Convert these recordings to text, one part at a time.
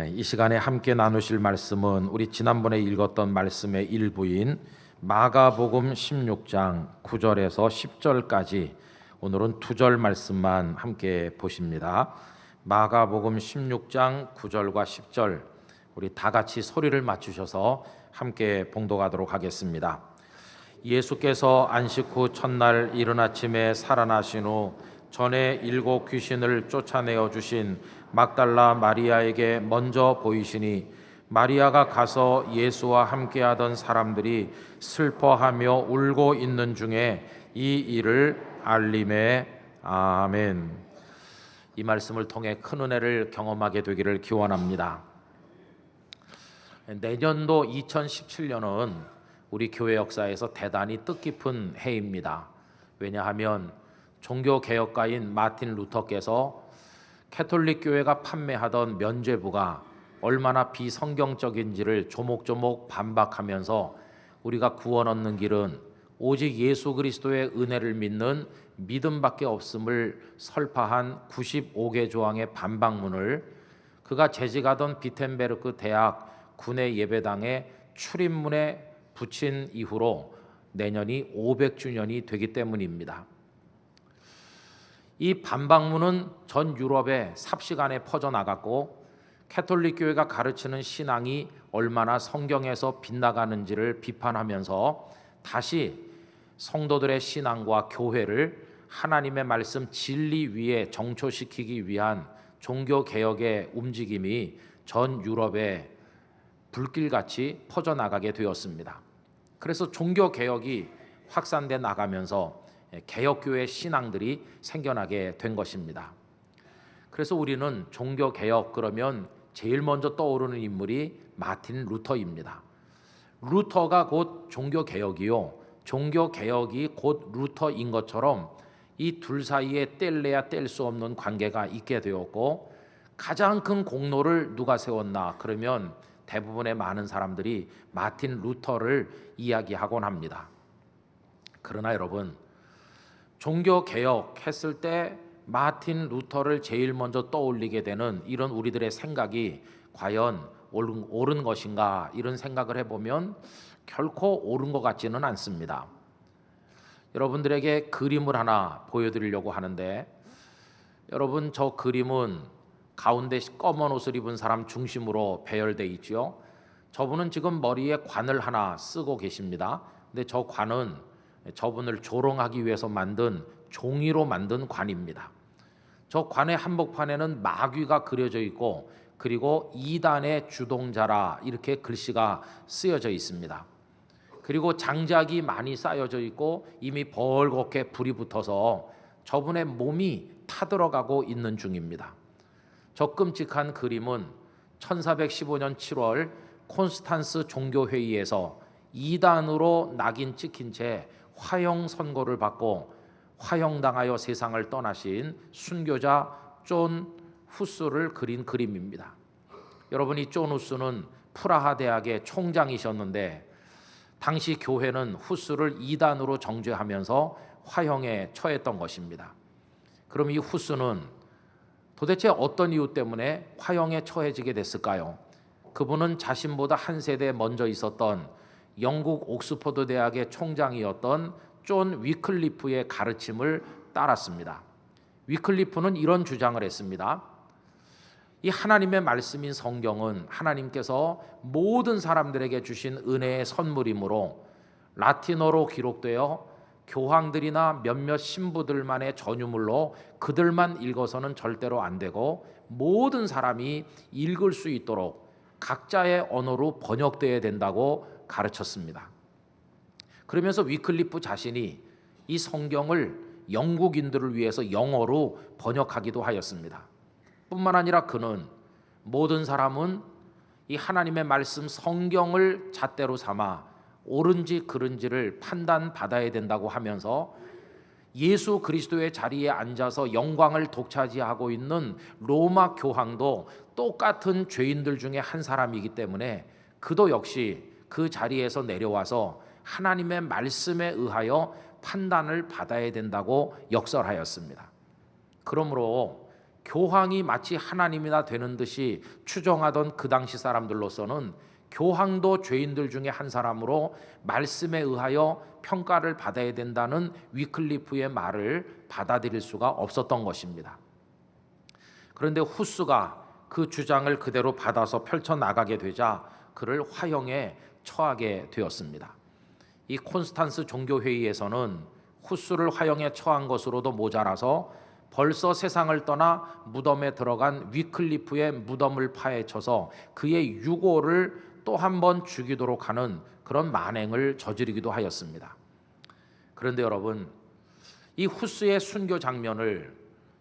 이 시간에 함께 나누실 말씀은 우리 지난번에 읽었던 말씀의 일부인 마가복음 16장 9절에서 10절까지 오늘은 2절 말씀만 함께 보십니다. 마가복음 16장 9절과 10절 우리 다 같이 소리를 맞추셔서 함께 봉독하도록 하겠습니다. 예수께서 안식 후 첫날 이른 아침에 살아나신 후 전에 7 귀신을 쫓아내어 주신 막달라 마리아에게 먼저 보이시니 마리아가 가서 예수와 함께하던 사람들이 슬퍼하며 울고 있는 중에 이 일을 알림에. 아멘. 이 말씀을 통해 큰 은혜를 경험하게 되기를 기원합니다. 내년도 2017년은 우리 교회 역사에서 대단히 뜻깊은 해입니다. 왜냐하면 종교개혁가인 마틴 루터께서 캐톨릭 교회가 판매하던 면죄부가 얼마나 비성경적인지를 조목조목 반박하면서 우리가 구원 얻는 길은 오직 예수 그리스도의 은혜를 믿는 믿음밖에 없음을 설파한 95개 조항의 반박문을 그가 재직하던 비텐베르크 대학 군의 예배당에 출입문에 붙인 이후로 내년이 500주년이 되기 때문입니다. 이 반박문은 전 유럽에 삽시간에 퍼져나갔고 캐톨릭 교회가 가르치는 신앙이 얼마나 성경에서 빗나가는지를 비판하면서 다시 성도들의 신앙과 교회를 하나님의 말씀 진리 위에 정초시키기 위한 종교개혁의 움직임이 전 유럽에 불길같이 퍼져나가게 되었습니다. 그래서 종교개혁이 확산돼 나가면서 개혁교회 신앙들이 생겨나게 된 것입니다. 그래서 우리는 종교개혁 그러면 제일 먼저 떠오르는 인물이 마틴 루터입니다. 루터가 곧 종교개혁이요, 종교개혁이 곧 루터인 것처럼 이 둘 사이에 뗄래야 뗄 수 없는 관계가 있게 되었고, 가장 큰 공로를 누가 세웠나 그러면 대부분의 많은 사람들이 마틴 루터를 이야기하곤 합니다. 그러나 여러분, 종교개혁했을 때 마틴 루터를 제일 먼저 떠올리게 되는 이런 우리들의 생각이 과연 옳은 것인가, 이런 생각을 해보면 결코 옳은 것 같지는 않습니다. 여러분들에게 그림을 하나 보여드리려고 하는데, 여러분 저 그림은 가운데 검은 옷을 입은 사람 중심으로 배열되어 있죠. 저분은 지금 머리에 관을 하나 쓰고 계십니다. 근데 저 관은 저분을 조롱하기 위해서 만든 종이로 만든 관입니다. 저 관의 한복판에는 마귀가 그려져 있고, 그리고 이단의 주동자라 이렇게 글씨가 쓰여져 있습니다. 그리고 장작이 많이 쌓여져 있고 이미 벌겋게 불이 붙어서 저분의 몸이 타들어가고 있는 중입니다. 저 끔찍한 그림은 1415년 7월 콘스탄스 종교회의에서 이단으로 낙인 찍힌 채 화형 선고를 받고 화형당하여 세상을 떠나신 순교자 존 후스를 그린 그림입니다. 여러분, 이 존 후스는 프라하 대학의 총장이셨는데 당시 교회는 후스를 이단으로 정죄하면서 화형에 처했던 것입니다. 그럼 이 후스는 도대체 어떤 이유 때문에 화형에 처해지게 됐을까요? 그분은 자신보다 한 세대 먼저 있었던 영국 옥스퍼드 대학의 총장이었던 존 위클리프의 가르침을 따랐습니다. 위클리프는 이런 주장을 했습니다. 이 하나님의 말씀인 성경은 하나님께서 모든 사람들에게 주신 은혜의 선물이므로 라틴어로 기록되어 교황들이나 몇몇 신부들만의 전유물로 그들만 읽어서는 절대로 안 되고 모든 사람이 읽을 수 있도록 각자의 언어로 번역되어야 된다고 가르쳤습니다. 그러면서 위클리프 자신이 이 성경을 영국인들을 위해서 영어로 번역하기도 하였습니다. 뿐만 아니라 그는 모든 사람은 이 하나님의 말씀 성경을 잣대로 삼아 옳은지 그른지를 판단받아야 된다고 하면서 예수 그리스도의 자리에 앉아서 영광을 독차지하고 있는 로마 교황도 똑같은 죄인들 중에 한 사람이기 때문에 그도 역시 그 자리에서 내려와서 하나님의 말씀에 의하여 판단을 받아야 된다고 역설하였습니다. 그러므로 교황이 마치 하나님이나 되는 듯이 추정하던 그 당시 사람들로서는 교황도 죄인들 중에 한 사람으로 말씀에 의하여 평가를 받아야 된다는 위클리프의 말을 받아들일 수가 없었던 것입니다. 그런데 후스가 그 주장을 그대로 받아서 펼쳐나가게 되자 그를 화형에 처하게 되었습니다. 이 콘스탄스 종교회의에서는 후스를 화형에 처한 것으로도 모자라서 벌써 세상을 떠나 무덤에 들어간 위클리프의 무덤을 파헤쳐서 그의 유고를 또 한 번 죽이도록 하는 그런 만행을 저지르기도 하였습니다. 그런데 여러분, 이 후스의 순교 장면을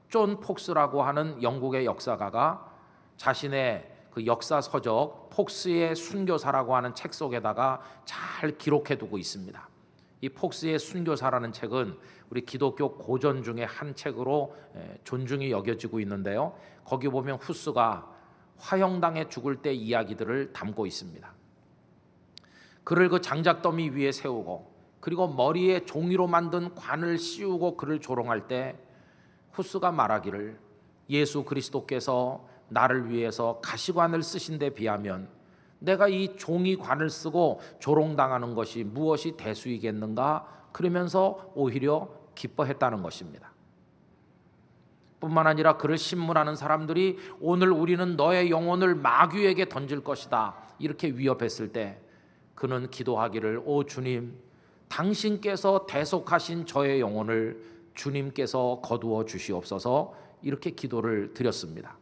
존 폭스라고 하는 영국의 역사가가 자신의 그 역사 서적 폭스의 순교사라고 하는 책 속에다가 잘 기록해 두고 있습니다. 이 폭스의 순교사라는 책은 우리 기독교 고전 중에 한 책으로 존중이 여겨지고 있는데요. 거기 보면 후스가 화형당해 죽을 때 이야기들을 담고 있습니다. 그를 그 장작더미 위에 세우고 그리고 머리에 종이로 만든 관을 씌우고 그를 조롱할 때 후스가 말하기를 예수 그리스도께서 나를 위해서 가시관을 쓰신 데 비하면 내가 이 종이관을 쓰고 조롱당하는 것이 무엇이 대수이겠는가 그러면서 오히려 기뻐했다는 것입니다. 뿐만 아니라 그를 신문하는 사람들이 오늘 우리는 너의 영혼을 마귀에게 던질 것이다 이렇게 위협했을 때 그는 기도하기를 오 주님 당신께서 대속하신 저의 영혼을 주님께서 거두어 주시옵소서 이렇게 기도를 드렸습니다.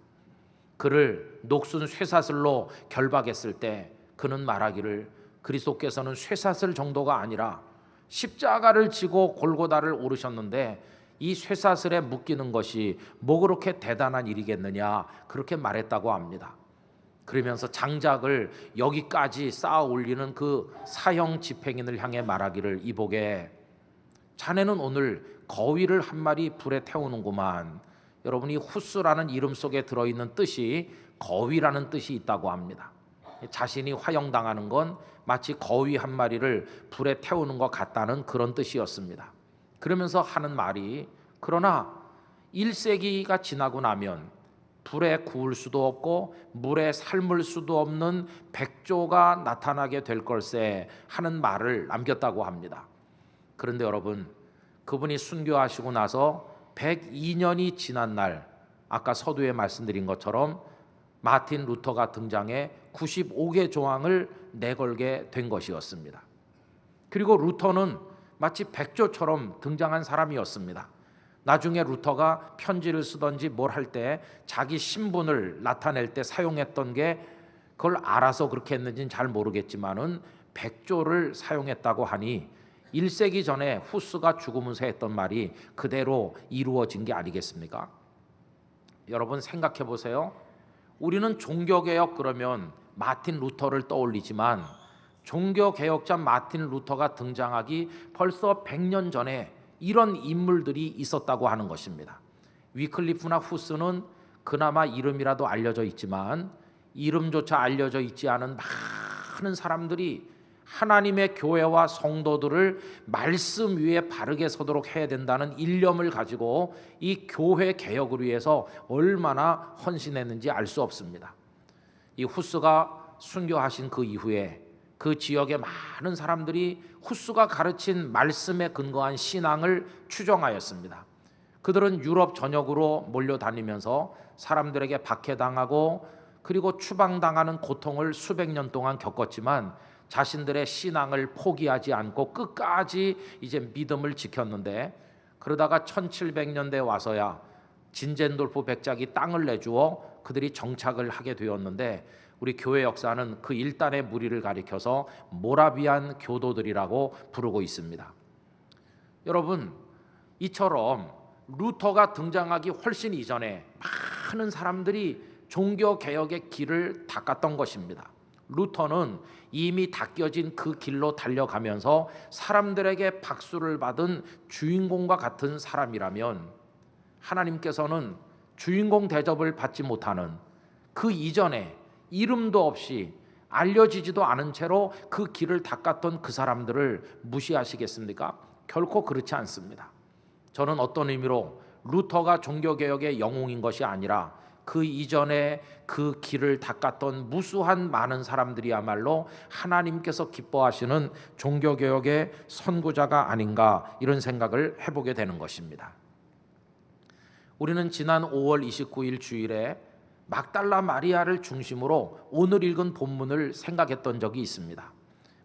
그를 녹슨 쇠사슬로 결박했을 때 그는 말하기를 그리스도께서는 쇠사슬 정도가 아니라 십자가를 지고 골고다를 오르셨는데 이 쇠사슬에 묶이는 것이 뭐 그렇게 대단한 일이겠느냐 그렇게 말했다고 합니다. 그러면서 장작을 여기까지 쌓아 올리는 그 사형 집행인을 향해 말하기를 이보게 자네는 오늘 거위를 한 마리 불에 태우는구만. 여러분이 후스라는 이름 속에 들어있는 뜻이 거위라는 뜻이 있다고 합니다. 자신이 화형당하는 건 마치 거위 한 마리를 불에 태우는 것 같다는 그런 뜻이었습니다. 그러면서 하는 말이 그러나 1세기가 지나고 나면 불에 구울 수도 없고 물에 삶을 수도 없는 백조가 나타나게 될 걸세 하는 말을 남겼다고 합니다. 그런데 여러분 그분이 순교하시고 나서 102년이 지난 날 아까 서두에 말씀드린 것처럼 마틴 루터가 등장해 95개 조항을 내걸게 된 것이었습니다. 그리고 루터는 마치 백조처럼 등장한 사람이었습니다. 나중에 루터가 편지를 쓰든지 뭘 할 때 자기 신분을 나타낼 때 사용했던 게 그걸 알아서 그렇게 했는지는 잘 모르겠지만은 백조를 사용했다고 하니 1세기 전에 후스가 죽으면서 했던 말이 그대로 이루어진 게 아니겠습니까? 여러분 생각해 보세요. 우리는 종교개혁 그러면 마틴 루터를 떠올리지만 종교개혁자 마틴 루터가 등장하기 벌써 100년 전에 이런 인물들이 있었다고 하는 것입니다. 위클리프나 후스는 그나마 이름이라도 알려져 있지만 이름조차 알려져 있지 않은 많은 사람들이 하나님의 교회와 성도들을 말씀 위에 바르게 서도록 해야 된다는 일념을 가지고 이 교회 개혁을 위해서 얼마나 헌신했는지 알 수 없습니다. 이 후스가 순교하신 그 이후에 그 지역의 많은 사람들이 후스가 가르친 말씀에 근거한 신앙을 추종하였습니다. 그들은 유럽 전역으로 몰려다니면서 사람들에게 박해당하고 그리고 추방당하는 고통을 수백 년 동안 겪었지만 자신들의 신앙을 포기하지 않고 끝까지 이제 믿음을 지켰는데 그러다가 1700년대에 와서야 진젠돌프 백작이 땅을 내주어 그들이 정착을 하게 되었는데 우리 교회 역사는 그 일단의 무리를 가리켜서 모라비안 교도들이라고 부르고 있습니다. 여러분 이처럼 루터가 등장하기 훨씬 이전에 많은 사람들이 종교개혁의 길을 닦았던 것입니다. 루터는 이미 닦여진 그 길로 달려가면서 사람들에게 박수를 받은 주인공과 같은 사람이라면 하나님께서는 주인공 대접을 받지 못하는 그 이전에 이름도 없이 알려지지도 않은 채로 그 길을 닦았던 그 사람들을 무시하시겠습니까? 결코 그렇지 않습니다. 저는 어떤 의미로 루터가 종교개혁의 영웅인 것이 아니라 그 이전에 그 길을 닦았던 무수한 많은 사람들이야말로 하나님께서 기뻐하시는 종교개혁의 선구자가 아닌가, 이런 생각을 해보게 되는 것입니다. 우리는 지난 5월 29일 주일에 막달라 마리아를 중심으로 오늘 읽은 본문을 생각했던 적이 있습니다.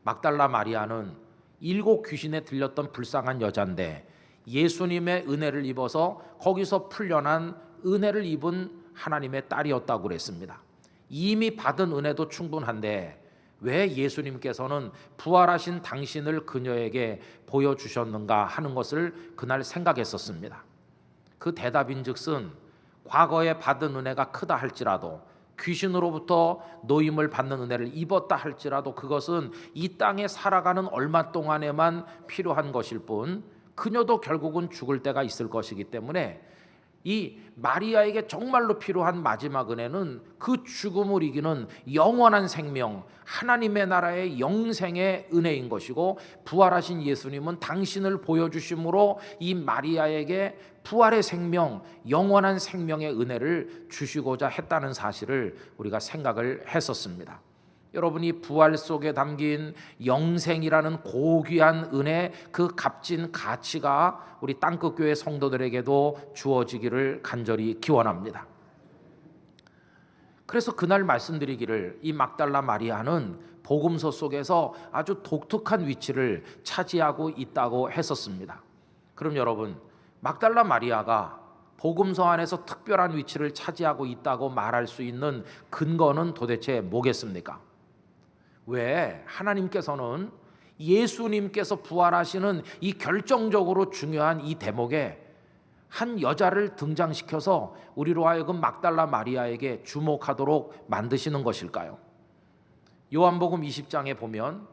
막달라 마리아는 7 귀신에 들렸던 불쌍한 여자인데 예수님의 은혜를 입어서 거기서 풀려난 은혜를 입은 하나님의 딸이었다고 그랬습니다. 이미 받은 은혜도 충분한데 왜 예수님께서는 부활하신 당신을 그녀에게 보여주셨는가 하는 것을 그날 생각했었습니다. 그 대답인즉슨 과거에 받은 은혜가 크다 할지라도, 귀신으로부터 노임을 받는 은혜를 입었다 할지라도 그것은 이 땅에 살아가는 얼마 동안에만 필요한 것일 뿐 그녀도 결국은 죽을 때가 있을 것이기 때문에 이 마리아에게 정말로 필요한 마지막 은혜는 그 죽음을 이기는 영원한 생명, 하나님의 나라의 영생의 은혜인 것이고, 부활하신 예수님은 당신을 보여주심으로 이 마리아에게 부활의 생명, 영원한 생명의 은혜를 주시고자 했다는 사실을 우리가 생각을 했었습니다. 여러분이 부활 속에 담긴 영생이라는 고귀한 은혜, 그 값진 가치가 우리 땅끝교회 성도들에게도 주어지기를 간절히 기원합니다. 그래서 그날 말씀드리기를 이 막달라 마리아는 복음서 속에서 아주 독특한 위치를 차지하고 있다고 했었습니다. 그럼 여러분, 막달라 마리아가 복음서 안에서 특별한 위치를 차지하고 있다고 말할 수 있는 근거는 도대체 뭐겠습니까? 왜 하나님께서는 예수님께서 부활하시는 이 결정적으로 중요한 이 대목에 한 여자를 등장시켜서 우리로 하여금 막달라 마리아에게 주목하도록 만드시는 것일까요? 요한복음 20장에 보면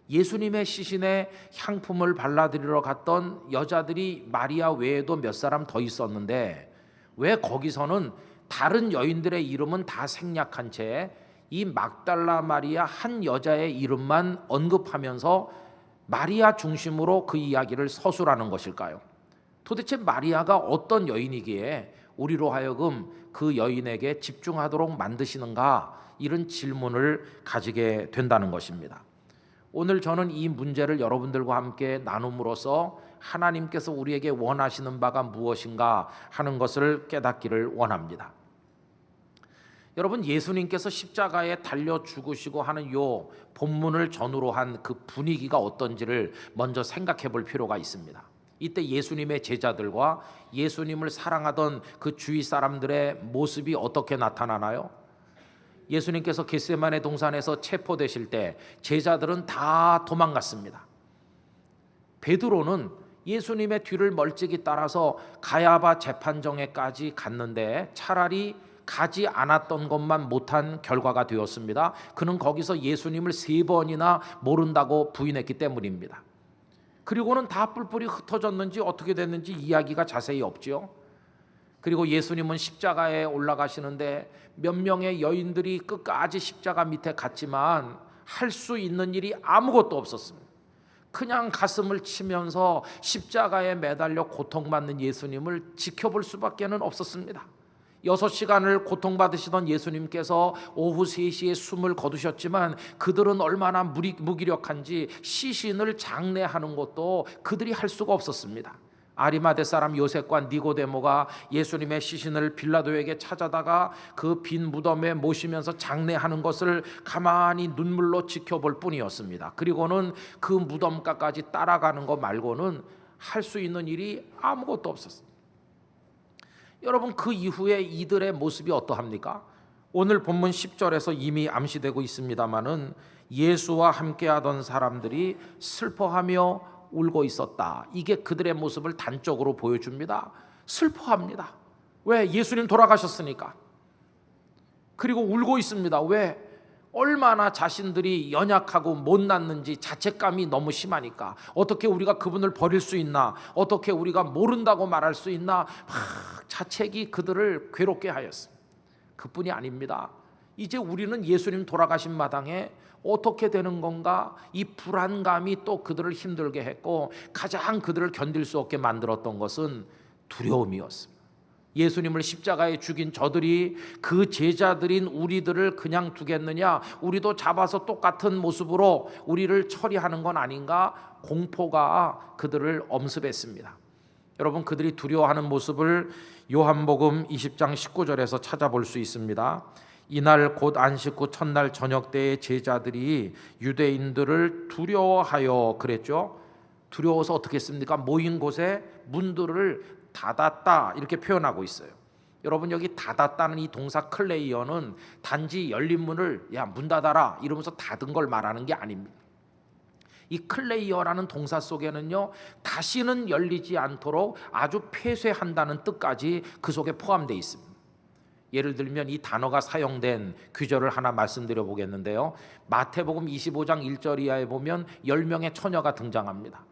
예수님의 시신에 향품을 발라드리러 갔던 여자들이 마리아 외에도 몇 사람 더 있었는데 왜 거기서는 다른 여인들의 이름은 다 생략한 채 이 막달라 마리아 한 여자의 이름만 언급하면서 마리아 중심으로 그 이야기를 서술하는 것일까요? 도대체 마리아가 어떤 여인이기에 우리로 하여금 그 여인에게 집중하도록 만드시는가, 이런 질문을 가지게 된다는 것입니다. 오늘 저는 이 문제를 여러분들과 함께 나눔으로써 하나님께서 우리에게 원하시는 바가 무엇인가 하는 것을 깨닫기를 원합니다. 여러분, 예수님께서 십자가에 달려 죽으시고 하는 요 본문을 전후로 한 그 분위기가 어떤지를 먼저 생각해 볼 필요가 있습니다. 이때 예수님의 제자들과 예수님을 사랑하던 그 주위 사람들의 모습이 어떻게 나타나나요? 예수님께서 겟세마네 동산에서 체포되실 때 제자들은 다 도망갔습니다. 베드로는 예수님의 뒤를 멀찍이 따라서 가야바 재판정에까지 갔는데 차라리 가지 않았던 것만 못한 결과가 되었습니다. 그는 거기서 예수님을 3번이나 모른다고 부인했기 때문입니다. 그리고는 다 뿔뿔이 흩어졌는지 어떻게 됐는지 이야기가 자세히 없지요. 그리고 예수님은 십자가에 올라가시는데 몇 명의 여인들이 끝까지 십자가 밑에 갔지만 할 수 있는 일이 아무것도 없었습니다. 그냥 가슴을 치면서 십자가에 매달려 고통받는 예수님을 지켜볼 수밖에는 없었습니다. 6시간을 고통받으시던 예수님께서 오후 3시에 숨을 거두셨지만 그들은 얼마나 무기력한지 시신을 장례하는 것도 그들이 할 수가 없었습니다. 아리마대 사람 요셉과 니고데모가 예수님의 시신을 빌라도에게 찾아다가 그 빈 무덤에 모시면서 장례하는 것을 가만히 눈물로 지켜볼 뿐이었습니다. 그리고는 그 무덤가까지 따라가는 것 말고는 할 수 있는 일이 아무것도 없었습니다. 여러분, 그 이후에 이들의 모습이 어떠합니까? 오늘 본문 10절에서 이미 암시되고 있습니다마는 예수와 함께하던 사람들이 슬퍼하며 울고 있었다. 이게 그들의 모습을 단적으로 보여줍니다. 슬퍼합니다. 왜? 예수님 돌아가셨으니까. 그리고 울고 있습니다. 왜? 얼마나 자신들이 연약하고 못났는지 자책감이 너무 심하니까. 어떻게 우리가 그분을 버릴 수 있나? 어떻게 우리가 모른다고 말할 수 있나? 막 자책이 그들을 괴롭게 하였습니다. 그뿐이 아닙니다. 이제 우리는 예수님 돌아가신 마당에 어떻게 되는 건가? 이 불안감이 또 그들을 힘들게 했고, 가장 그들을 견딜 수 없게 만들었던 것은 두려움이었습니다. 예수님을 십자가에 죽인 저들이 그 제자들인 우리들을 그냥 두겠느냐, 우리도 잡아서 똑같은 모습으로 우리를 처리하는 건 아닌가, 공포가 그들을 엄습했습니다. 여러분, 그들이 두려워하는 모습을 요한복음 20장 19절에서 찾아볼 수 있습니다. 이날 곧 안식 후 첫날 저녁 때에 제자들이 유대인들을 두려워하여 그랬죠. 두려워서 어떻게 했습니까? 모인 곳에 문들을 닫았다, 이렇게 표현하고 있어요. 여러분, 여기 닫았다는 이 동사 클레이어는 단지 열린 문을 야 문 닫아라 이러면서 닫은 걸 말하는 게 아닙니다. 이 클레이어라는 동사 속에는요, 다시는 열리지 않도록 아주 폐쇄한다는 뜻까지 그 속에 포함되어 있습니다. 예를 들면 이 단어가 사용된 규절을 하나 말씀드려 보겠는데요. 마태복음 25장 1절 이하에 보면 10명의 처녀가 등장합니다.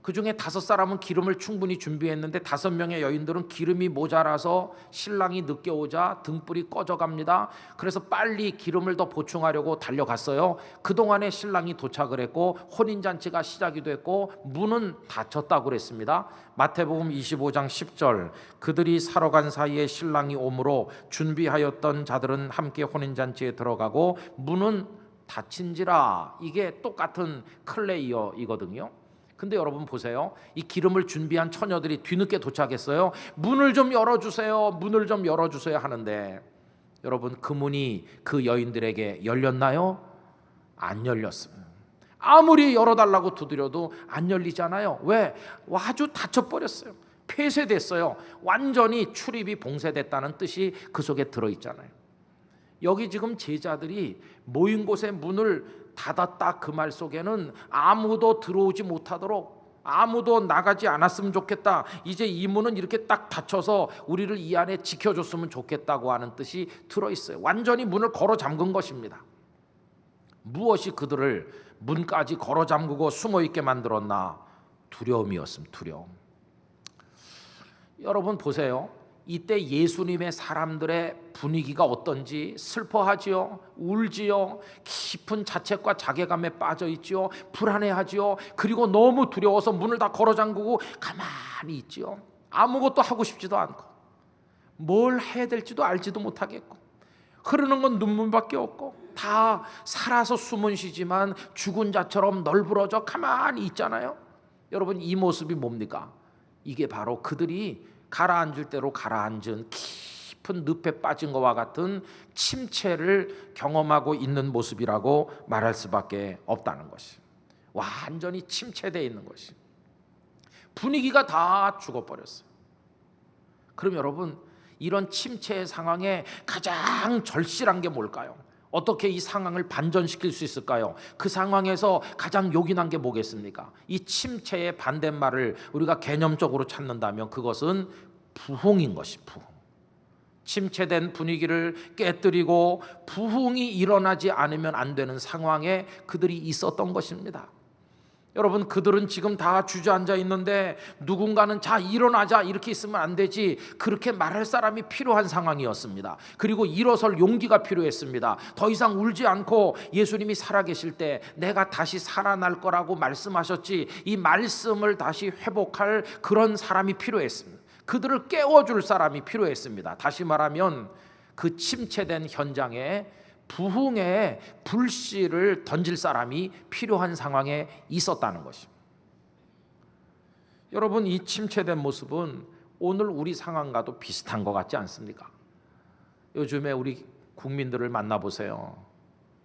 그 중에 5사람은 기름을 충분히 준비했는데 5명의 여인들은 기름이 모자라서 신랑이 늦게 오자 등불이 꺼져갑니다. 그래서 빨리 기름을 더 보충하려고 달려갔어요. 그동안에 신랑이 도착을 했고 혼인잔치가 시작이 됐고 문은 닫혔다고 그랬습니다. 마태복음 25장 10절, 그들이 사러 간 사이에 신랑이 오므로 준비하였던 자들은 함께 혼인잔치에 들어가고 문은 닫힌지라. 이게 똑같은 클레이어이거든요. 근데 여러분 보세요. 이 기름을 준비한 처녀들이 뒤늦게 도착했어요. 문을 좀 열어주세요, 문을 좀 열어주세요 하는데, 여러분, 그 문이 그 여인들에게 열렸나요? 안 열렸습니다. 아무리 열어달라고 두드려도 안 열리잖아요. 왜? 아주 닫혀버렸어요. 폐쇄됐어요. 완전히 출입이 봉쇄됐다는 뜻이 그 속에 들어있잖아요. 여기 지금 제자들이 모인 곳에 문을 닫았다, 그 말 속에는 아무도 들어오지 못하도록, 아무도 나가지 않았으면 좋겠다, 이제 이 문은 이렇게 딱 닫혀서 우리를 이 안에 지켜줬으면 좋겠다고 하는 뜻이 들어있어요. 완전히 문을 걸어 잠근 것입니다. 무엇이 그들을 문까지 걸어 잠그고 숨어있게 만들었나? 두려움이었습니다. 두려움. 여러분 보세요. 이때 예수님의 사람들의 분위기가 어떤지 슬퍼하지요, 울지요, 깊은 자책과 자괴감에 빠져 있지요, 불안해하지요. 그리고 너무 두려워서 문을 다 걸어 잠그고 가만히 있지요. 아무것도 하고 싶지도 않고 뭘 해야 될지도 알지도 못하겠고 흐르는 건 눈물밖에 없고 다 살아서 숨은 쉬지만 죽은 자처럼 널브러져 가만히 있잖아요. 여러분, 이 모습이 뭡니까? 이게 바로 그들이 가라앉을 대로 가라앉은 깊은 늪에 빠진 것과 같은 침체를 경험하고 있는 모습이라고 말할 수밖에 없다는 것이, 완전히 침체되어 있는 것이, 분위기가 다 죽어버렸어요. 그럼 여러분, 이런 침체의 상황에 가장 절실한 게 뭘까요? 어떻게 이 상황을 반전시킬 수 있을까요? 그 상황에서 가장 요긴한 게 뭐겠습니까? 이 침체의 반대말을 우리가 개념적으로 찾는다면 그것은 부흥인 것이, 부흥. 침체된 분위기를 깨뜨리고 부흥이 일어나지 않으면 안 되는 상황에 그들이 있었던 것입니다. 여러분, 그들은 지금 다 주저앉아 있는데 누군가는 자 일어나자 이렇게 있으면 안 되지, 그렇게 말할 사람이 필요한 상황이었습니다. 그리고 일어설 용기가 필요했습니다. 더 이상 울지 않고 예수님이 살아계실 때 내가 다시 살아날 거라고 말씀하셨지, 이 말씀을 다시 회복할 그런 사람이 필요했습니다. 그들을 깨워줄 사람이 필요했습니다. 다시 말하면 그 침체된 현장에 부흥의 불씨를 던질 사람이 필요한 상황에 있었다는 것입니다. 여러분, 이 침체된 모습은 오늘 우리 상황과도 비슷한 것 같지 않습니까? 요즘에 우리 국민들을 만나보세요.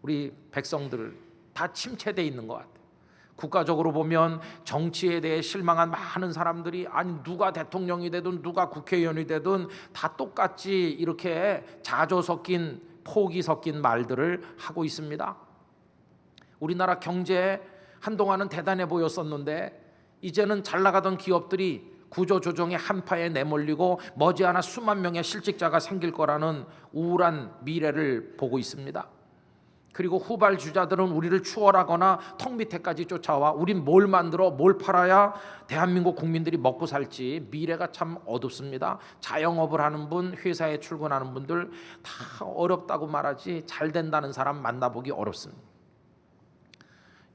우리 백성들 다 침체되어 있는 것 같아요. 국가적으로 보면 정치에 대해 실망한 많은 사람들이, 아니 누가 대통령이 되든 누가 국회의원이 되든 다 똑같이 이렇게 자조 섞인, 폭이 섞인 말들을 하고 있습니다. 우리나라 경제 한동안은 대단해 보였었는데 이제는 잘 나가던 기업들이 구조조정의 한파에 내몰리고 머지않아 수만 명의 실직자가 생길 거라는 우울한 미래를 보고 있습니다. 그리고 후발주자들은 우리를 추월하거나 턱 밑에까지 쫓아와 우린 뭘 만들어 뭘 팔아야 대한민국 국민들이 먹고 살지, 미래가 참 어둡습니다. 자영업을 하는 분, 회사에 출근하는 분들 다 어렵다고 말하지 잘 된다는 사람 만나보기 어렵습니다.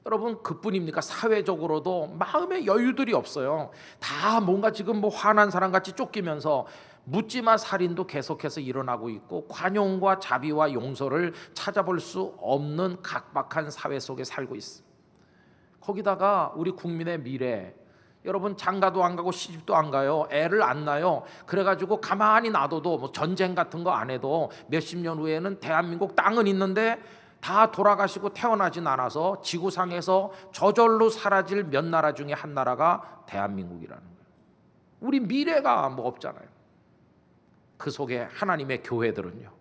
여러분 그뿐입니까? 사회적으로도 마음의 여유들이 없어요. 다 뭔가 지금 뭐 화난 사람 같이 쫓기면서 묻지마 살인도 계속해서 일어나고 있고 관용과 자비와 용서를 찾아볼 수 없는 각박한 사회 속에 살고 있습니다. 거기다가 우리 국민의 미래, 여러분 장가도 안 가고 시집도 안 가요. 애를 안 낳아요. 그래가지고 가만히 놔둬도 뭐 전쟁 같은 거 안 해도 몇십 년 후에는 대한민국 땅은 있는데 다 돌아가시고 태어나진 않아서 지구상에서 저절로 사라질 몇 나라 중에 한 나라가 대한민국이라는 거예요. 우리 미래가 뭐 없잖아요. 그 속에 하나님의 교회들은요,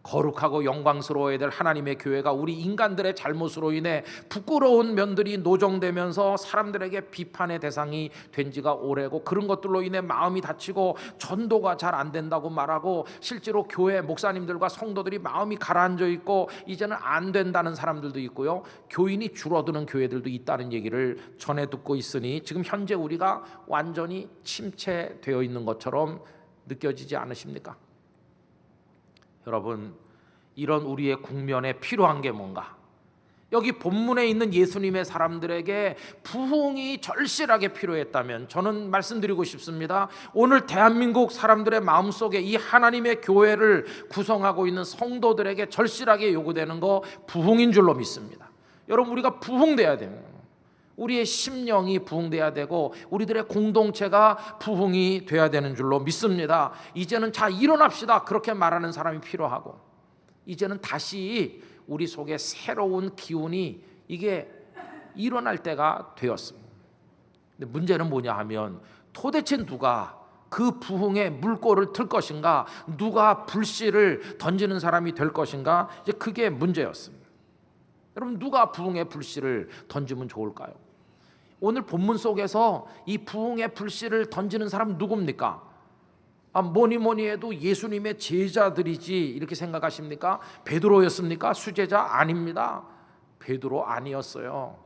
거룩하고 영광스러워야 될 하나님의 교회가 우리 인간들의 잘못으로 인해 부끄러운 면들이 노정되면서 사람들에게 비판의 대상이 된 지가 오래고, 그런 것들로 인해 마음이 다치고 전도가 잘 안 된다고 말하고, 실제로 교회 목사님들과 성도들이 마음이 가라앉아 있고 이제는 안 된다는 사람들도 있고요, 교인이 줄어드는 교회들도 있다는 얘기를 전해 듣고 있으니 지금 현재 우리가 완전히 침체되어 있는 것처럼 느껴지지 않으십니까? 여러분, 이런 우리의 국면에 필요한 게 뭔가? 여기 본문에 있는 예수님의 사람들에게 부흥이 절실하게 필요했다면 저는 말씀드리고 싶습니다. 오늘 대한민국 사람들의 마음속에 이 하나님의 교회를 구성하고 있는 성도들에게 절실하게 요구되는 거 부흥인 줄로 믿습니다. 여러분, 우리가 부흥돼야 됩니다. 우리의 심령이 부흥돼야 되고 우리들의 공동체가 부흥이 돼야 되는 줄로 믿습니다. 이제는 자 일어납시다, 그렇게 말하는 사람이 필요하고, 이제는 다시 우리 속에 새로운 기운이 이게 일어날 때가 되었습니다. 근데 문제는 뭐냐 하면, 도대체 누가 그 부흥의 물꼬를 틀 것인가, 누가 불씨를 던지는 사람이 될 것인가, 이제 그게 문제였습니다. 여러분, 누가 부흥의 불씨를 던지면 좋을까요? 오늘 본문 속에서 이 부흥의 불씨를 던지는 사람 누굽니까? 뭐니 해도 예수님의 제자들이지 이렇게 생각하십니까? 베드로였습니까? 수제자? 아닙니다. 베드로 아니었어요.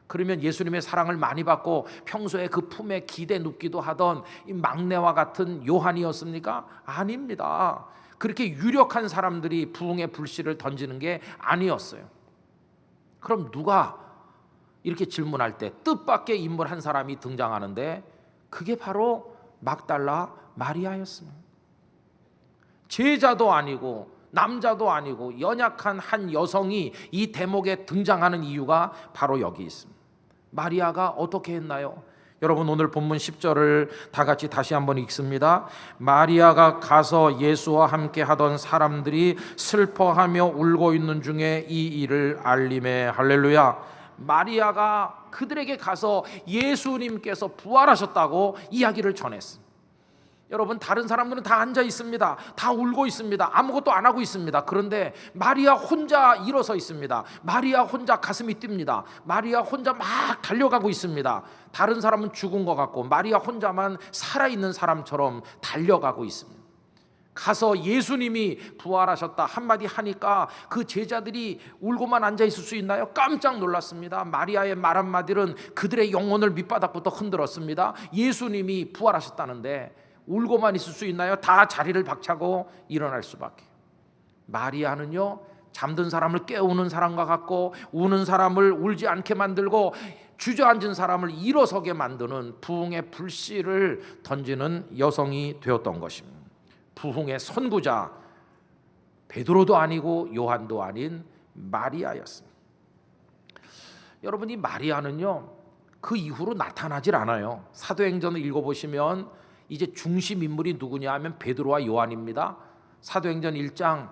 그러면 예수님의 사랑을 많이 받고 평소에 그 품에 기대 눕기도 하던 이 막내와 같은 요한이었습니까? 아닙니다. 그렇게 유력한 사람들이 부흥의 불씨를 던지는 게 아니었어요. 그럼 누가? 이렇게 질문할 때 뜻밖의 인물 한 사람이 등장하는데, 그게 바로 막달라 마리아였습니다. 제자도 아니고 남자도 아니고 연약한 한 여성이 이 대목에 등장하는 이유가 바로 여기 있습니다. 마리아가 어떻게 했나요? 여러분, 오늘 본문 10절을 다 같이 다시 한번 읽습니다. 마리아가 가서 예수와 함께 하던 사람들이 슬퍼하며 울고 있는 중에 이 일을 알림해. 할렐루야. 마리아가 그들에게 가서 예수님께서 부활하셨다고 이야기를 전했습니다. 여러분, 다른 사람들은 다 앉아 있습니다. 다 울고 있습니다. 아무것도 안 하고 있습니다. 그런데 마리아 혼자 일어서 있습니다. 마리아 혼자 가슴이 뜁니다. 마리아 혼자 막 달려가고 있습니다. 다른 사람은 죽은 것 같고 마리아 혼자만 살아있는 사람처럼 달려가고 있습니다. 가서 예수님이 부활하셨다 한마디 하니까 그 제자들이 울고만 앉아 있을 수 있나요? 깜짝 놀랐습니다. 마리아의 말 한마디는 그들의 영혼을 밑바닥부터 흔들었습니다. 예수님이 부활하셨다는데 울고만 있을 수 있나요? 다 자리를 박차고 일어날 수밖에. 마리아는요, 잠든 사람을 깨우는 사람과 같고 우는 사람을 울지 않게 만들고 주저앉은 사람을 일어서게 만드는 부흥의 불씨를 던지는 여성이 되었던 것입니다. 부흥의 선구자, 베드로도 아니고 요한도 아닌 마리아였습니다. 여러분, 이 마리아는요 그 이후로 나타나질 않아요. 사도행전을 읽어보시면 이제 중심 인물이 누구냐 하면 베드로와 요한입니다. 사도행전 1장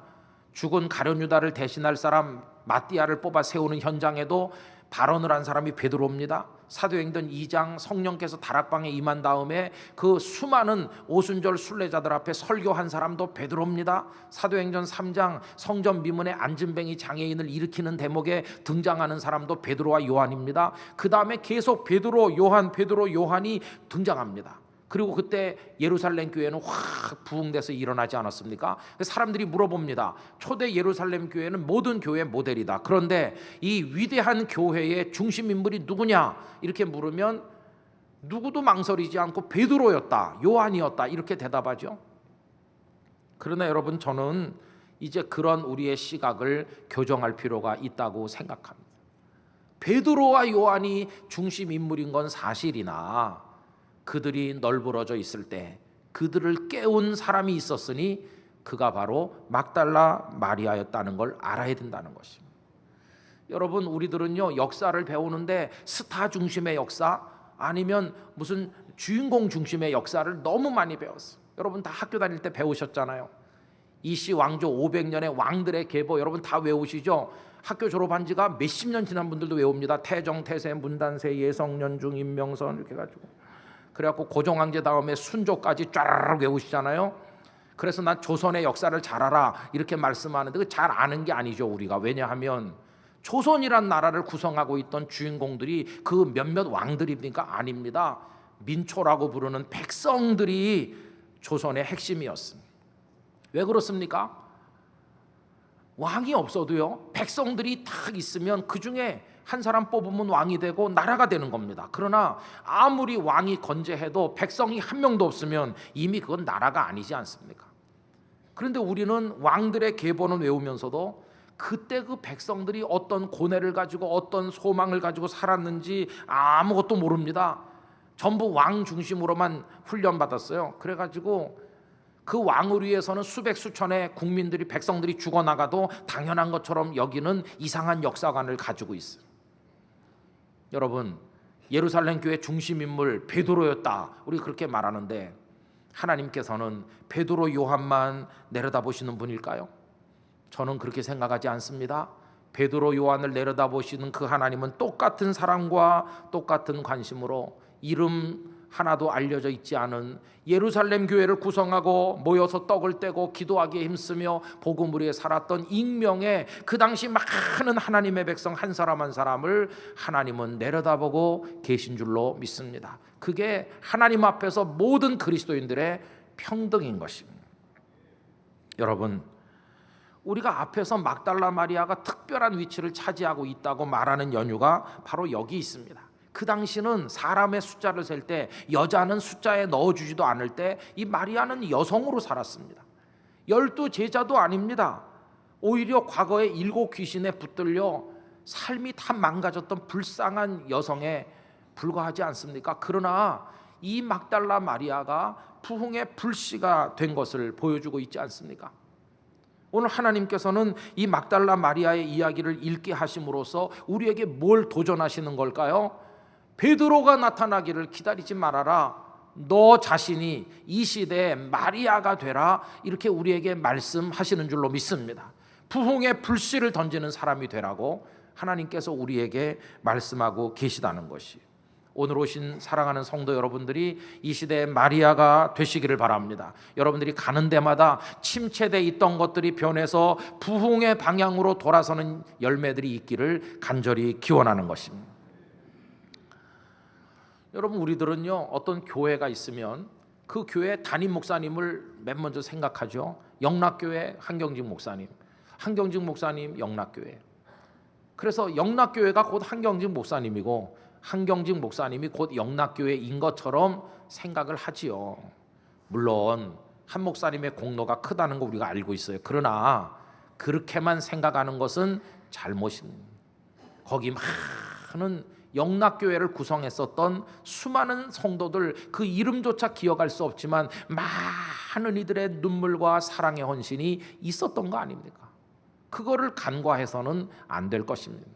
죽은 가룟 유다를 대신할 사람 마띠아를 뽑아 세우는 현장에도 발언을 한 사람이 베드로입니다. 사도행전 2장 성령께서 다락방에 임한 다음에 그 수많은 오순절 순례자들 앞에 설교한 사람도 베드로입니다. 사도행전 3장 성전 미문에 앉은뱅이 장애인을 일으키는 대목에 등장하는 사람도 베드로와 요한입니다. 그 다음에 계속 베드로, 요한이 등장합니다. 그리고 그때 예루살렘 교회는 확 부흥돼서 일어나지 않았습니까? 사람들이 물어봅니다. 초대 예루살렘 교회는 모든 교회의 모델이다. 그런데 이 위대한 교회의 중심 인물이 누구냐? 이렇게 물으면 누구도 망설이지 않고 베드로였다, 요한이었다 이렇게 대답하죠. 그러나 여러분, 저는 이제 그런 우리의 시각을 교정할 필요가 있다고 생각합니다. 베드로와 요한이 중심 인물인 건 사실이나 그들이 널브러져 있을 때 그들을 깨운 사람이 있었으니 그가 바로 막달라 마리아였다는 걸 알아야 된다는 것입니다. 여러분, 우리들은요 역사를 배우는데 스타 중심의 역사 아니면 무슨 주인공 중심의 역사를 너무 많이 배웠어요. 여러분 다 학교 다닐 때 배우셨잖아요. 이씨 왕조 500년의 왕들의 계보 여러분 다 외우시죠? 학교 졸업한 지가 몇십 년 지난 분들도 외웁니다. 태정, 태세, 문단세, 예성, 연중, 임명선 이렇게 해가지고 그래갖고 고종황제 다음에 순조까지 쫙 외우시잖아요. 그래서 난 조선의 역사를 잘 알아 이렇게 말씀하는데 그 잘 아는 게 아니죠 우리가. 왜냐하면 조선이란 나라를 구성하고 있던 주인공들이 그 몇몇 왕들입니까? 아닙니다. 민초라고 부르는 백성들이 조선의 핵심이었습니다. 왜 그렇습니까? 왕이 없어도요 백성들이 딱 있으면 그 중에 한 사람 뽑으면 왕이 되고 나라가 되는 겁니다. 그러나 아무리 왕이 건재해도 백성이 한 명도 없으면 이미 그건 나라가 아니지 않습니까? 그런데 우리는 왕들의 계보는 외우면서도 그때 그 백성들이 어떤 고뇌를 가지고 어떤 소망을 가지고 살았는지 아무것도 모릅니다. 전부 왕 중심으로만 훈련받았어요. 그래가지고 그 왕을 위해서는 수백 수천의 국민들이 백성들이 죽어나가도 당연한 것처럼 여기는 이상한 역사관을 가지고 있어요. 여러분, 예루살렘 교회 중심인물 베드로였다 우리 그렇게 말하는데 하나님께서는 베드로 요한만 내려다보시는 분일까요? 저는 그렇게 생각하지 않습니다. 베드로 요한을 내려다보시는 그 하나님은 똑같은 사랑과 똑같은 관심으로 이름 하나도 알려져 있지 않은 예루살렘 교회를 구성하고 모여서 떡을 떼고 기도하기에 힘쓰며 복음을 위해 살았던 익명의 그 당시 많은 하나님의 백성 한 사람 한 사람을 하나님은 내려다보고 계신 줄로 믿습니다. 그게 하나님 앞에서 모든 그리스도인들의 평등인 것입니다. 여러분, 우리가 앞에서 막달라 마리아가 특별한 위치를 차지하고 있다고 말하는 연유가 바로 여기 있습니다. 그 당시는 사람의 숫자를 셀 때 여자는 숫자에 넣어주지도 않을 때 이 마리아는 여성으로 살았습니다. 12 제자도 아닙니다. 오히려 과거에 7 귀신에 붙들려 삶이 다 망가졌던 불쌍한 여성에 불과하지 않습니까? 그러나 이 막달라 마리아가 부흥의 불씨가 된 것을 보여주고 있지 않습니까? 오늘 하나님께서는 이 막달라 마리아의 이야기를 읽게 하심으로써 우리에게 뭘 도전하시는 걸까요? 베드로가 나타나기를 기다리지 말아라. 너 자신이 이 시대에 마리아가 되라. 이렇게 우리에게 말씀하시는 줄로 믿습니다. 부흥의 불씨를 던지는 사람이 되라고 하나님께서 우리에게 말씀하고 계시다는 것이, 오늘 오신 사랑하는 성도 여러분들이 이 시대의 마리아가 되시기를 바랍니다. 여러분들이 가는 데마다 침체되어 있던 것들이 변해서 부흥의 방향으로 돌아서는 열매들이 있기를 간절히 기원하는 것입니다. 여러분, 우리들은요 어떤 교회가 있으면 그 교회 담임 목사님을 맨 먼저 생각하죠. 영락교회 한경직 목사님, 한경직 목사님 영락교회. 그래서 영락교회가 곧 한경직 목사님이고 한경직 목사님이 곧 영락교회인 것처럼 생각을 하지요. 물론 한 목사님의 공로가 크다는 거 우리가 알고 있어요. 그러나 그렇게만 생각하는 것은 잘못입니다. 거기 많은 영락교회를 구성했었던 수많은 성도들, 그 이름조차 기억할 수 없지만 많은 이들의 눈물과 사랑의 헌신이 있었던 거 아닙니까? 그거를 간과해서는 안 될 것입니다.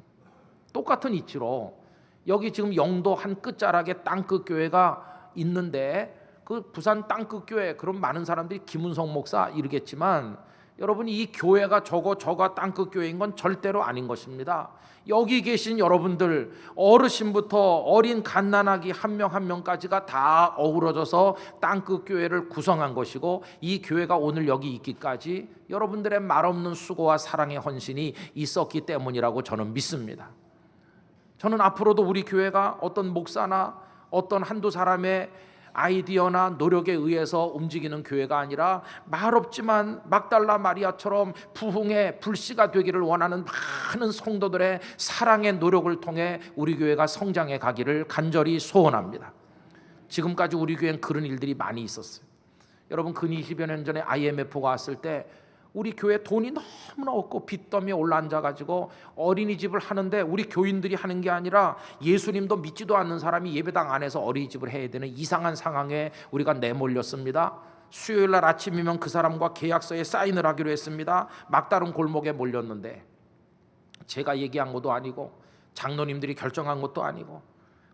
똑같은 이치로 여기 지금 영도 한 끝자락에 땅끝 교회가 있는데 그 부산 땅끝 교회, 그럼 많은 사람들이 김은성 목사 이러겠지만 여러분이 이 교회가 저가 땅끝 교회인 건 절대로 아닌 것입니다. 여기 계신 여러분들, 어르신부터 어린 갓난아기 한 명 한 명까지가 다 어우러져서 땅끝 교회를 구성한 것이고, 이 교회가 오늘 여기 있기까지 여러분들의 말없는 수고와 사랑의 헌신이 있었기 때문이라고 저는 믿습니다. 저는 앞으로도 우리 교회가 어떤 목사나 어떤 한두 사람의 아이디어나 노력에 의해서 움직이는 교회가 아니라 말없지만 막달라 마리아처럼 부흥의 불씨가 되기를 원하는 많은 성도들의 사랑의 노력을 통해 우리 교회가 성장해 가기를 간절히 소원합니다. 지금까지 우리 교회는 그런 일들이 많이 있었어요. 여러분, 근 20여 년 전에 IMF가 왔을 때 우리 교회 돈이 너무나 없고 빚더미에 올라앉아가지고 어린이집을 하는데 우리 교인들이 하는 게 아니라 예수님도 믿지도 않는 사람이 예배당 안에서 어린이집을 해야 되는 이상한 상황에 우리가 내몰렸습니다. 수요일날 아침이면 그 사람과 계약서에 사인을 하기로 했습니다. 막다른 골목에 몰렸는데 제가 얘기한 것도 아니고 장로님들이 결정한 것도 아니고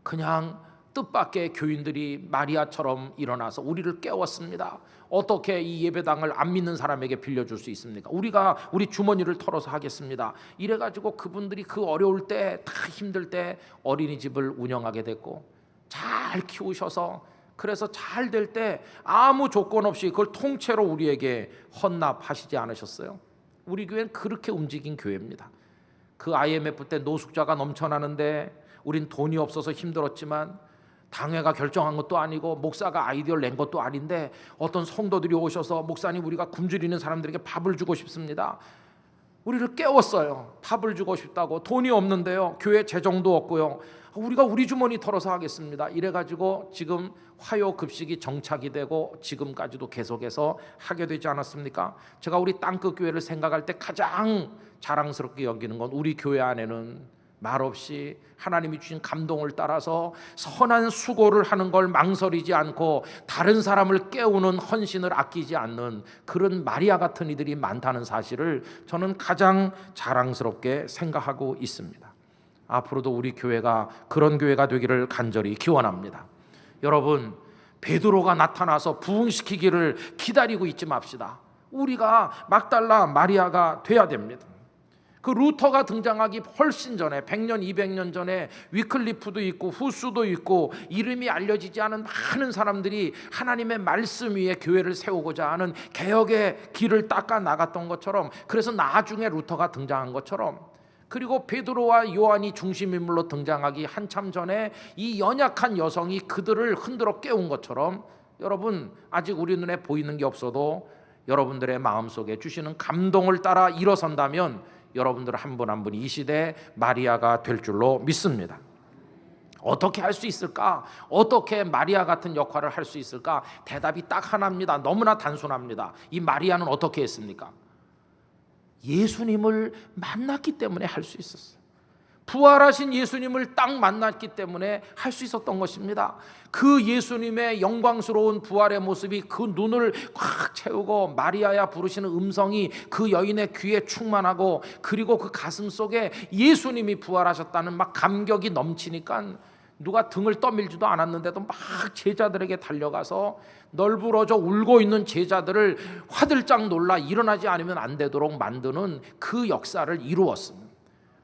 그냥 뜻밖의 교인들이 마리아처럼 일어나서 우리를 깨웠습니다. 어떻게 이 예배당을 안 믿는 사람에게 빌려줄 수 있습니까? 우리가 우리 주머니를 털어서 하겠습니다. 이래가지고 그분들이 그 어려울 때, 다 힘들 때 어린이집을 운영하게 됐고 잘 키우셔서 그래서 잘 될 때 아무 조건 없이 그걸 통째로 우리에게 헌납하시지 않으셨어요? 우리 교회는 그렇게 움직인 교회입니다. 그 IMF 때 노숙자가 넘쳐나는데 우린 돈이 없어서 힘들었지만 당회가 결정한 것도 아니고 목사가 아이디어를 낸 것도 아닌데 어떤 성도들이 오셔서 목사님 우리가 굶주리는 사람들에게 밥을 주고 싶습니다. 우리를 깨웠어요. 밥을 주고 싶다고. 돈이 없는데요. 교회 재정도 없고요. 우리가 우리 주머니 털어서 하겠습니다. 이래가지고 지금 화요급식이 정착이 되고 지금까지도 계속해서 하게 되지 않았습니까? 제가 우리 땅끝 교회를 생각할 때 가장 자랑스럽게 여기는 건 우리 교회 안에는 말없이 하나님이 주신 감동을 따라서 선한 수고를 하는 걸 망설이지 않고 다른 사람을 깨우는 헌신을 아끼지 않는 그런 마리아 같은 이들이 많다는 사실을 저는 가장 자랑스럽게 생각하고 있습니다. 앞으로도 우리 교회가 그런 교회가 되기를 간절히 기원합니다. 여러분, 베드로가 나타나서 부흥시키기를 기다리고 있지 맙시다. 우리가 막달라 마리아가 돼야 됩니다. 그 루터가 등장하기 훨씬 전에 100년, 200년 전에 위클리프도 있고 후스도 있고 이름이 알려지지 않은 많은 사람들이 하나님의 말씀 위에 교회를 세우고자 하는 개혁의 길을 닦아 나갔던 것처럼, 그래서 나중에 루터가 등장한 것처럼, 그리고 베드로와 요한이 중심인물로 등장하기 한참 전에 이 연약한 여성이 그들을 흔들어 깨운 것처럼, 여러분 아직 우리 눈에 보이는 게 없어도 여러분들의 마음속에 주시는 감동을 따라 일어선다면 여러분들 한 분 한 분이 이 시대의 마리아가 될 줄로 믿습니다. 어떻게 할 수 있을까? 어떻게 마리아 같은 역할을 할 수 있을까? 대답이 딱 하나입니다. 너무나 단순합니다. 이 마리아는 어떻게 했습니까? 예수님을 만났기 때문에 할 수 있었어요. 부활하신 예수님을 딱 만났기 때문에 할 수 있었던 것입니다. 그 예수님의 영광스러운 부활의 모습이 그 눈을 꽉 채우고 마리아야 부르시는 음성이 그 여인의 귀에 충만하고, 그리고 그 가슴 속에 예수님이 부활하셨다는 막 감격이 넘치니까 누가 등을 떠밀지도 않았는데도 막 제자들에게 달려가서 널브러져 울고 있는 제자들을 화들짝 놀라 일어나지 않으면 안 되도록 만드는 그 역사를 이루었습니다.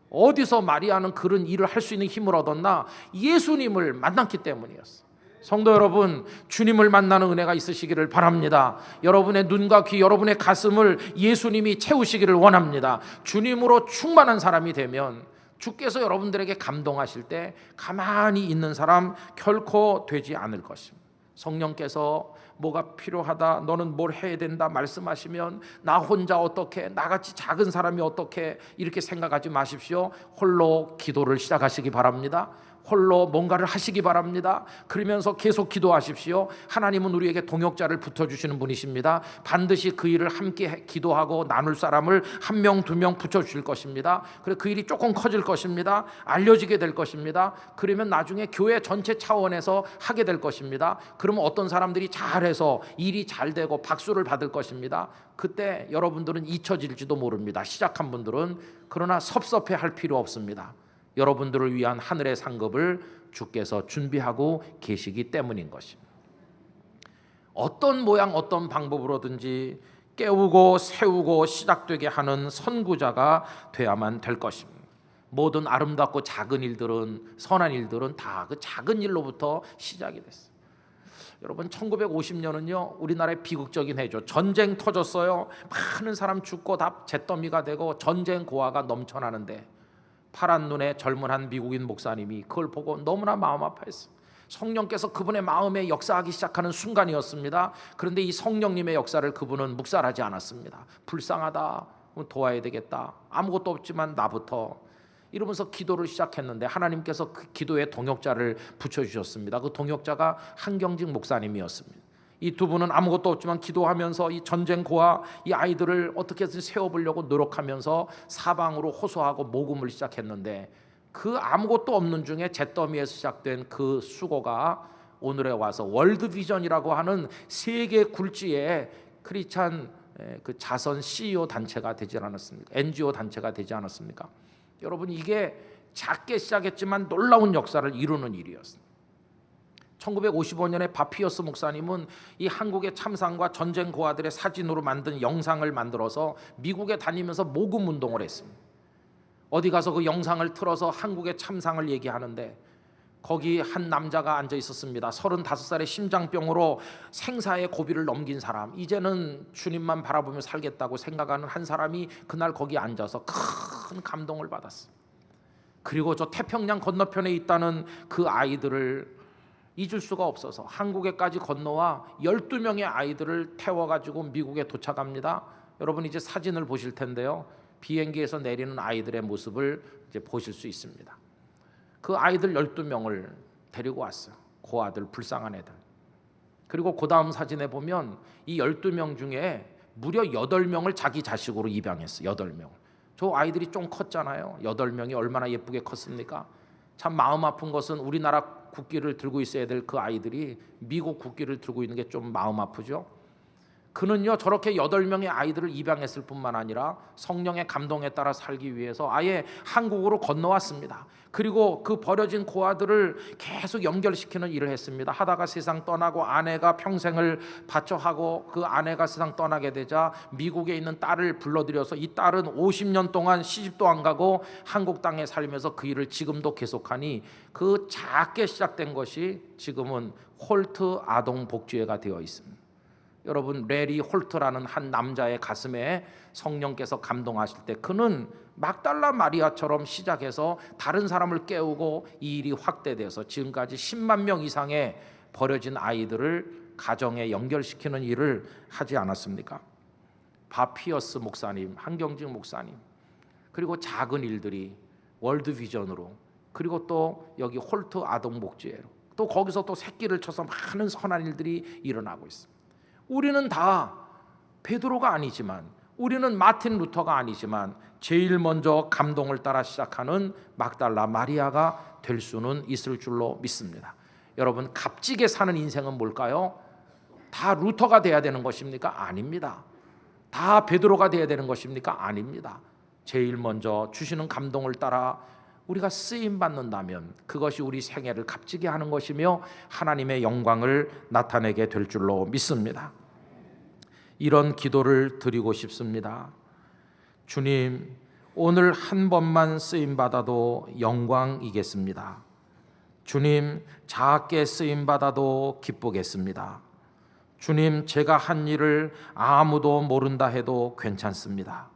어디서 마리아는 그런 일을 할 수 있는 힘을 얻었나? 예수님을 만났기 때문이었어요. 성도 여러분, 주님을 만나는 은혜가 있으시기를 바랍니다. 여러분의 눈과 귀, 여러분의 가슴을 예수님이 채우시기를 원합니다. 주님으로 충만한 사람이 되면 주께서 여러분들에게 감동하실 때 가만히 있는 사람 결코 되지 않을 것입니다. 성령께서 뭐가 필요하다, 너는 뭘 해야 된다 말씀하시면 나 혼자 어떻게, 나같이 작은 사람이 어떻게, 이렇게 생각하지 마십시오. 홀로 기도를 시작하시기 바랍니다. 홀로 뭔가를 하시기 바랍니다. 그러면서 계속 기도하십시오. 하나님은 우리에게 동역자를 붙여주시는 분이십니다. 반드시 그 일을 함께 기도하고 나눌 사람을 한 명, 두 명 붙여주실 것입니다. 그리고 그 일이 조금 커질 것입니다. 알려지게 될 것입니다. 그러면 나중에 교회 전체 차원에서 하게 될 것입니다. 그러면 어떤 사람들이 잘해서 일이 잘 되고 박수를 받을 것입니다. 그때 여러분들은 잊혀질지도 모릅니다. 시작한 분들은. 그러나 섭섭해할 필요 없습니다. 여러분들을 위한 하늘의 상급을 주께서 준비하고 계시기 때문인 것입니다. 어떤 모양 어떤 방법으로든지 깨우고 세우고 시작되게 하는 선구자가 돼야만 될 것입니다. 모든 아름답고 작은 일들은, 선한 일들은 다 그 작은 일로부터 시작이 됐어요. 여러분 1950년은요 우리나라의 비극적인 해죠. 전쟁 터졌어요. 많은 사람 죽고 다 잿더미가 되고 전쟁 고아가 넘쳐나는데 파란 눈의 젊은 한 미국인 목사님이 그걸 보고 너무나 마음 아파했어요. 성령께서 그분의 마음에 역사하기 시작하는 순간이었습니다. 그런데 이 성령님의 역사를 그분은 묵살하지 않았습니다. 불쌍하다, 도와야 되겠다, 아무것도 없지만 나부터, 이러면서 기도를 시작했는데 하나님께서 그 기도에 동역자를 붙여주셨습니다. 그 동역자가 한경직 목사님이었습니다. 이 두 분은 아무것도 없지만 기도하면서 이 전쟁 고아 이 아이들을 어떻게든 세워보려고 노력하면서 사방으로 호소하고 모금을 시작했는데, 그 아무것도 없는 중에 잿더미에서 시작된 그 수고가 오늘에 와서 월드비전이라고 하는 세계 굴지의 크리스찬 그 자선 CEO 단체가 되지 않았습니까? NGO 단체가 되지 않았습니까? 여러분, 이게 작게 시작했지만 놀라운 역사를 이루는 일이었습니다. 1955년에 바피어스 목사님은 이 한국의 참상과 전쟁 고아들의 사진으로 만든 영상을 만들어서 미국에 다니면서 모금 운동을 했습니다. 어디 가서 그 영상을 틀어서 한국의 참상을 얘기하는데, 거기 한 남자가 앉아 있었습니다. 35살의 심장병으로 생사의 고비를 넘긴 사람, 이제는 주님만 바라보며 살겠다고 생각하는 한 사람이 그날 거기 앉아서 큰 감동을 받았어요. 그리고 저 태평양 건너편에 있다는 그 아이들을 잊을 수가 없어서 한국에까지 건너와 12명의 아이들을 태워가지고 미국에 도착합니다. 여러분, 이제 사진을 보실 텐데요, 비행기에서 내리는 아이들의 모습을 이제 보실 수 있습니다. 그 아이들 12명을 데리고 왔어요. 고아들, 불쌍한 애들. 그리고 그 다음 사진에 보면 이 12명 중에 무려 8명을 자기 자식으로 입양했어요. 8명. 저 아이들이 좀 컸잖아요. 8명이 얼마나 예쁘게 컸습니까? 참 마음 아픈 것은 우리나라 국기를 들고 있어야 될 그 아이들이 미국 국기를 들고 있는 게 좀 마음 아프죠. 그는요, 저렇게 8명의 아이들을 입양했을 뿐만 아니라 성령의 감동에 따라 살기 위해서 아예 한국으로 건너왔습니다. 그리고 그 버려진 고아들을 계속 연결시키는 일을 했습니다. 하다가 세상 떠나고 아내가 평생을 바쳐하고 그 아내가 세상 떠나게 되자 미국에 있는 딸을 불러들여서 이 딸은 50년 동안 시집도 안 가고 한국 땅에 살면서 그 일을 지금도 계속하니, 그 작게 시작된 것이 지금은 홀트 아동복지회가 되어 있습니다. 여러분, 레리 홀트라는 한 남자의 가슴에 성령께서 감동하실 때 그는 막달라 마리아처럼 시작해서 다른 사람을 깨우고 이 일이 확대돼서 지금까지 10만 명 이상의 버려진 아이들을 가정에 연결시키는 일을 하지 않았습니까? 바피어스 목사님, 한경직 목사님, 그리고 작은 일들이 월드비전으로, 그리고 또 여기 홀트 아동복지회로, 또 거기서 또 새끼를 쳐서 많은 선한 일들이 일어나고 있습니다. 우리는 다 베드로가 아니지만, 우리는 마틴 루터가 아니지만 제일 먼저 감동을 따라 시작하는 막달라 마리아가 될 수는 있을 줄로 믿습니다. 여러분, 값지게 사는 인생은 뭘까요? 다 루터가 돼야 되는 것입니까? 아닙니다. 다 베드로가 돼야 되는 것입니까? 아닙니다. 제일 먼저 주시는 감동을 따라 우리가 쓰임 받는다면 그것이 우리 생애를 값지게 하는 것이며 하나님의 영광을 나타내게 될 줄로 믿습니다. 이런 기도를 드리고 싶습니다. 주님, 오늘 한 번만 쓰임 받아도 영광이겠습니다. 주님, 작게 쓰임 받아도 기쁘겠습니다. 주님, 제가 한 일을 아무도 모른다 해도 괜찮습니다.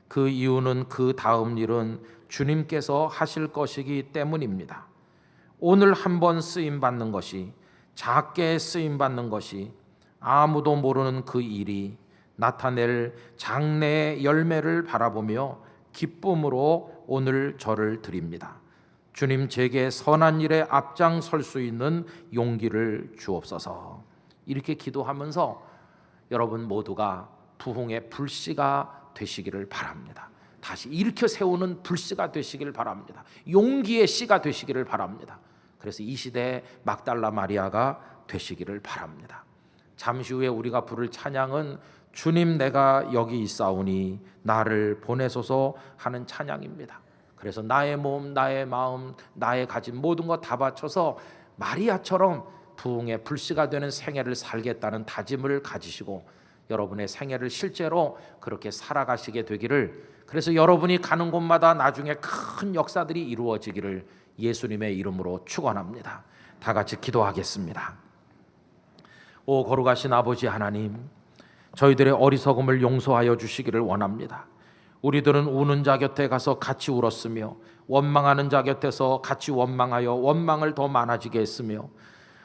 그 이유는 그 다음 일은 주님께서 하실 것이기 때문입니다. 오늘 한번 쓰임 받는 것이, 작게 쓰임 받는 것이, 아무도 모르는 그 일이 나타낼 장래의 열매를 바라보며 기쁨으로 오늘 저를 드립니다. 주님, 제게 선한 일에 앞장설 수 있는 용기를 주옵소서. 이렇게 기도하면서 여러분 모두가 부흥의 불씨가 되시기를 바랍니다. 다시 일으켜 세우는 불씨가 되시기를 바랍니다. 용기의 씨가 되시기를 바랍니다. 그래서 이 시대에 막달라 마리아가 되시기를 바랍니다. 잠시 후에 우리가 부를 찬양은 주님, 내가 여기 있사오니 나를 보내소서 하는 찬양입니다. 그래서 나의 몸, 나의 마음, 나의 가진 모든 것 다 바쳐서 마리아처럼 부흥의 불씨가 되는 생애를 살겠다는 다짐을 가지시고 여러분의 생애를 실제로 그렇게 살아가시게 되기를, 그래서 여러분이 가는 곳마다 나중에 큰 역사들이 이루어지기를 예수님의 이름으로 축원합니다. 다 같이 기도하겠습니다. 오 거룩하신 아버지 하나님, 저희들의 어리석음을 용서하여 주시기를 원합니다. 우리들은 우는 자 곁에 가서 같이 울었으며 원망하는 자 곁에서 같이 원망하여 원망을 더 많아지게 했으며,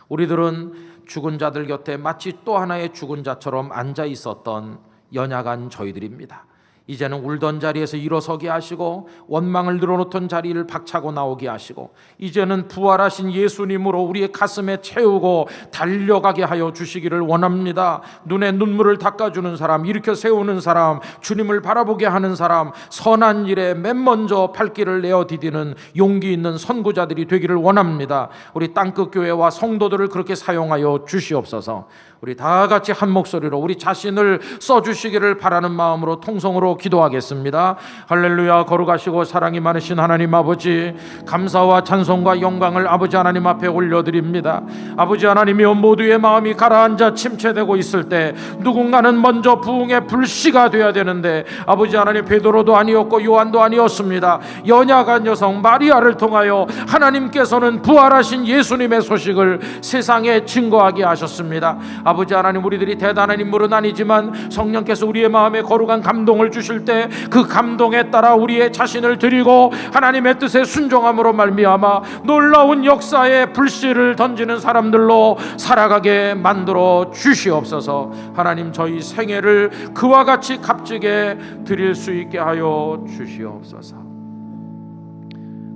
우리들은 죽은 자들 곁에 마치 또 하나의 죽은 자처럼 앉아 있었던 연약한 저희들입니다. 이제는 울던 자리에서 일어서게 하시고 원망을 늘어놓던 자리를 박차고 나오게 하시고 이제는 부활하신 예수님으로 우리의 가슴에 채우고 달려가게 하여 주시기를 원합니다. 눈에 눈물을 닦아주는 사람, 일으켜 세우는 사람, 주님을 바라보게 하는 사람, 선한 일에 맨 먼저 발길을 내어 디디는 용기 있는 선구자들이 되기를 원합니다. 우리 땅끝 교회와 성도들을 그렇게 사용하여 주시옵소서. 우리 다 같이 한 목소리로 우리 자신을 써주시기를 바라는 마음으로 통성으로 기도하겠습니다. 할렐루야. 거룩하시고 사랑이 많으신 하나님 아버지, 감사와 찬송과 영광을 아버지 하나님 앞에 올려드립니다. 아버지 하나님이여, 모두의 마음이 가라앉아 침체되고 있을 때 누군가는 먼저 부흥의 불씨가 되어야 되는데 아버지 하나님, 베드로도 아니었고 요한도 아니었습니다. 연약한 여성 마리아를 통하여 하나님께서는 부활하신 예수님의 소식을 세상에 증거하게 하셨습니다. 아버지 하나님, 우리들이 대단한 인물은 아니지만 성령께서 우리의 마음에 거룩한 감동을 주실 때 그 감동에 따라 우리의 자신을 드리고 하나님의 뜻에 순종함으로 말미암아 놀라운 역사의 불씨를 던지는 사람들로 살아가게 만들어 주시옵소서. 하나님, 저희 생애를 그와 같이 값지게 드릴 수 있게 하여 주시옵소서.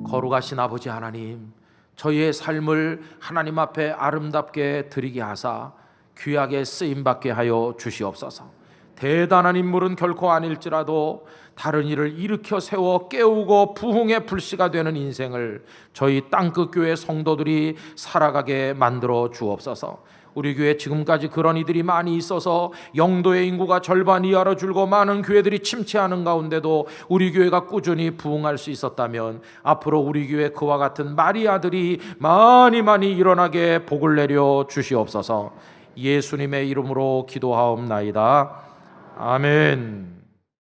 거룩하신 아버지 하나님, 저희의 삶을 하나님 앞에 아름답게 드리게 하사 귀하게 쓰임받게 하여 주시옵소서. 대단한 인물은 결코 아닐지라도 다른 일을 일으켜 세워 깨우고 부흥의 불씨가 되는 인생을 저희 땅끝 교회 성도들이 살아가게 만들어 주옵소서. 우리 교회 지금까지 그런 이들이 많이 있어서 영도의 인구가 절반 이하로 줄고 많은 교회들이 침체하는 가운데도 우리 교회가 꾸준히 부흥할 수 있었다면 앞으로 우리 교회 그와 같은 마리아들이 많이 일어나게 복을 내려 주시옵소서. 예수님의 이름으로 기도하옵나이다. 아멘.